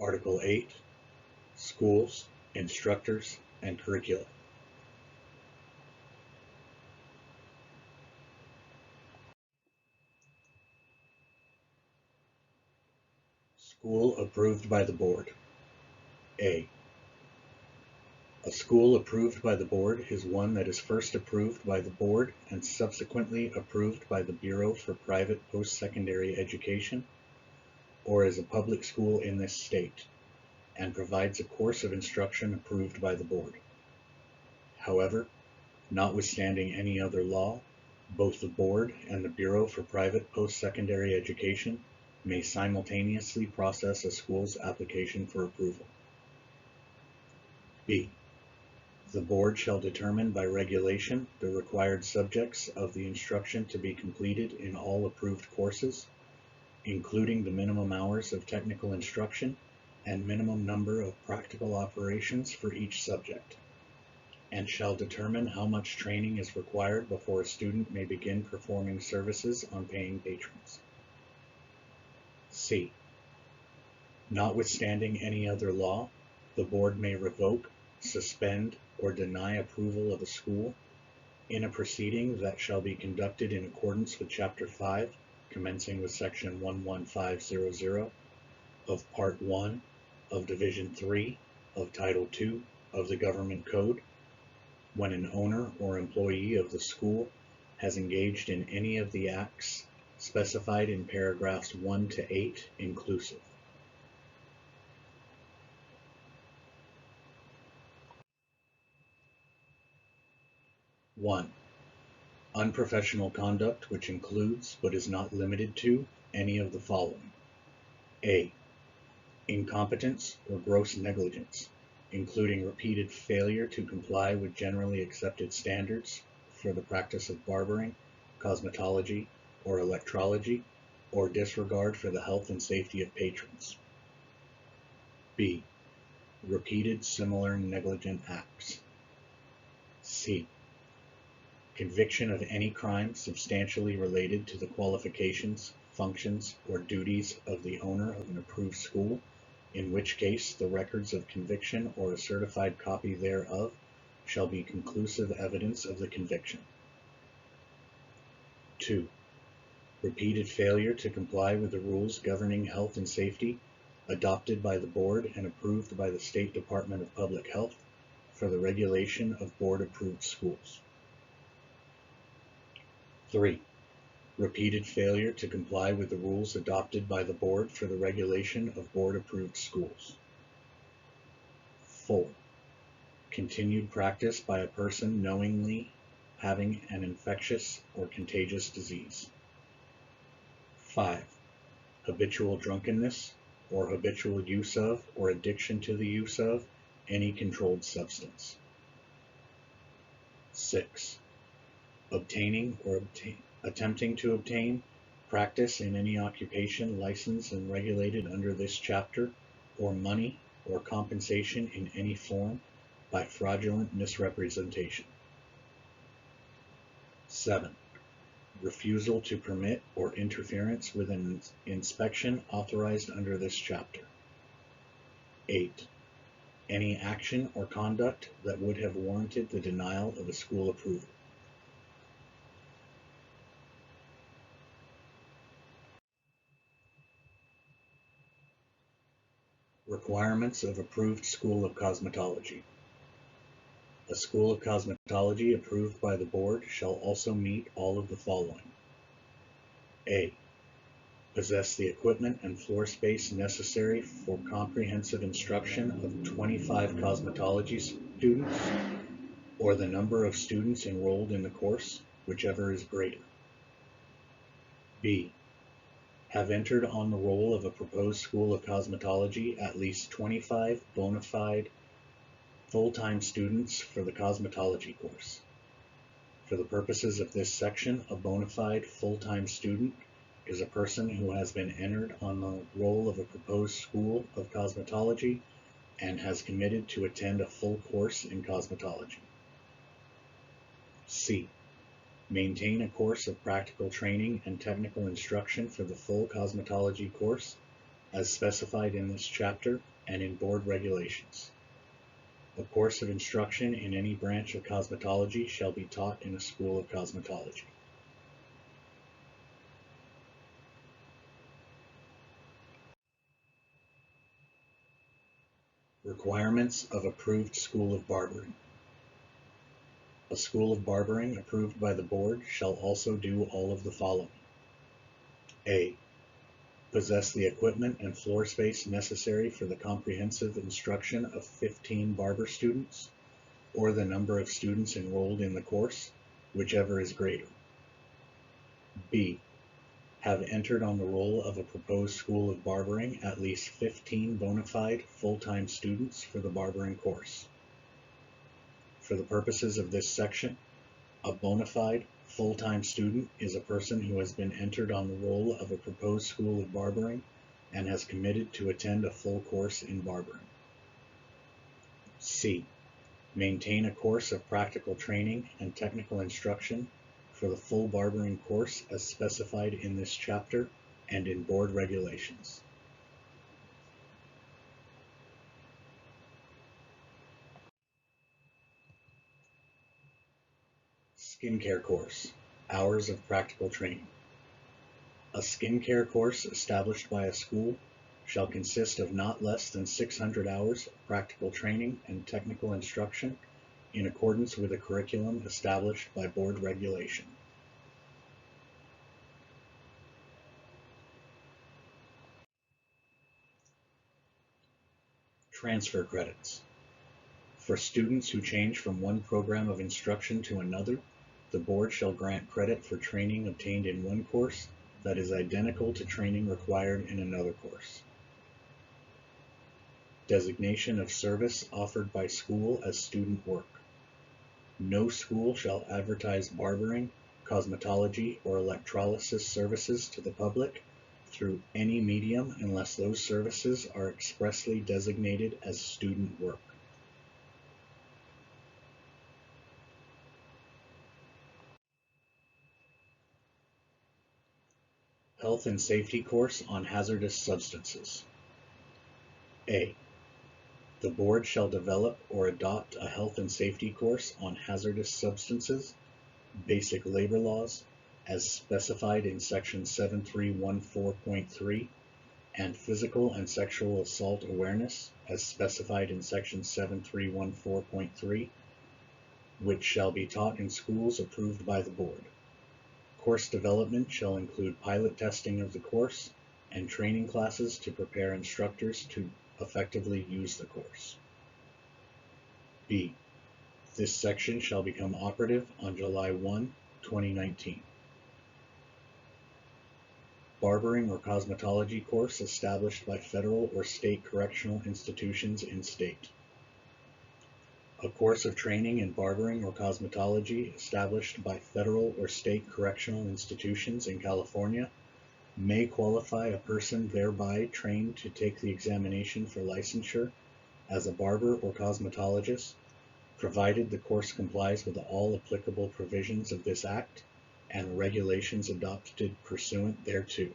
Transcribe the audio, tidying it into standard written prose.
Article 8, Schools, Instructors, and Curricula. School approved by the board. A. A school approved by the board is one that is first approved by the board and subsequently approved by the Bureau for Private Post-Secondary Education, or is a public school in this state, and provides a course of instruction approved by the board. However, notwithstanding any other law, both the board and the Bureau for Private Post-Secondary Education may simultaneously process a school's application for approval. B. The board shall determine by regulation the required subjects of the instruction to be completed in all approved courses, including the minimum hours of technical instruction and minimum number of practical operations for each subject, and shall determine how much training is required before a student may begin performing services on paying patrons. C. Notwithstanding any other law, the board may revoke, suspend, or deny approval of a school in a proceeding that shall be conducted in accordance with Chapter 5, commencing with Section 11500 of Part 1 of Division 3 of Title 2 of the Government Code, when an owner or employee of the school has engaged in any of the acts specified in paragraphs 1 to 8 inclusive. One, unprofessional conduct which includes, but is not limited to, any of the following. A. Incompetence or gross negligence, including repeated failure to comply with generally accepted standards for the practice of barbering, cosmetology, or electrology, or disregard for the health and safety of patrons. B. Repeated similar negligent acts. C. Conviction of any crime substantially related to the qualifications, functions, or duties of the owner of an approved school, in which case the records of conviction or a certified copy thereof shall be conclusive evidence of the conviction. 2. Repeated failure to comply with the rules governing health and safety adopted by the board and approved by the State Department of Public Health for the regulation of board-approved schools. 3. Repeated failure to comply with the rules adopted by the board for the regulation of board-approved schools. 4. Continued practice by a person knowingly having an infectious or contagious disease. 5. Habitual drunkenness or habitual use of or addiction to the use of any controlled substance. 6. Obtaining or attempting to obtain practice in any occupation licensed and regulated under this chapter, or money or compensation in any form by fraudulent misrepresentation. 7. Refusal to permit or interference with an inspection authorized under this chapter. 8. Any action or conduct that would have warranted the denial of a school approval. Requirements of approved school of cosmetology. A school of cosmetology approved by the board shall also meet all of the following. A. Possess the equipment and floor space necessary for comprehensive instruction of 25 cosmetology students, or the number of students enrolled in the course, whichever is greater. B. Have entered on the roll of a proposed school of cosmetology at least 25 bona fide full-time students for the cosmetology course. For the purposes of this section, a bona fide full-time student is a person who has been entered on the roll of a proposed school of cosmetology and has committed to attend a full course in cosmetology. C. Maintain a course of practical training and technical instruction for the full cosmetology course as specified in this chapter and in board regulations. A course of instruction in any branch of cosmetology shall be taught in a school of cosmetology. Requirements of approved school of barbering. A school of barbering approved by the board shall also do all of the following. A. Possess the equipment and floor space necessary for the comprehensive instruction of 15 barber students, or the number of students enrolled in the course, whichever is greater. B. Have entered on the roll of a proposed school of barbering at least 15 bona fide full-time students for the barbering course. For the purposes of this section, a bona fide full-time student is a person who has been entered on the roll of a proposed school of barbering and has committed to attend a full course in barbering. C. Maintain a course of practical training and technical instruction for the full barbering course as specified in this chapter and in board regulations. Skincare course, hours of practical training. A skincare course established by a school shall consist of not less than 600 hours of practical training and technical instruction in accordance with a curriculum established by board regulation. Transfer credits. For students who change from one program of instruction to another, the board shall grant credit for training obtained in one course that is identical to training required in another course. Designation of service offered by school as student work. No school shall advertise barbering, cosmetology, or electrolysis services to the public through any medium unless those services are expressly designated as student work. Health and safety course on hazardous substances. A. The board shall develop or adopt a health and safety course on hazardous substances, basic labor laws, as specified in section 7314.3, and physical and sexual assault awareness, as specified in section 7314.3, which shall be taught in schools approved by the board. Course development shall include pilot testing of the course and training classes to prepare instructors to effectively use the course. B. This section shall become operative on July 1, 2019. Barbering or cosmetology course established by federal or state correctional institutions in state. A course of training in barbering or cosmetology established by federal or state correctional institutions in California may qualify a person thereby trained to take the examination for licensure as a barber or cosmetologist, provided the course complies with all applicable provisions of this Act and the regulations adopted pursuant thereto.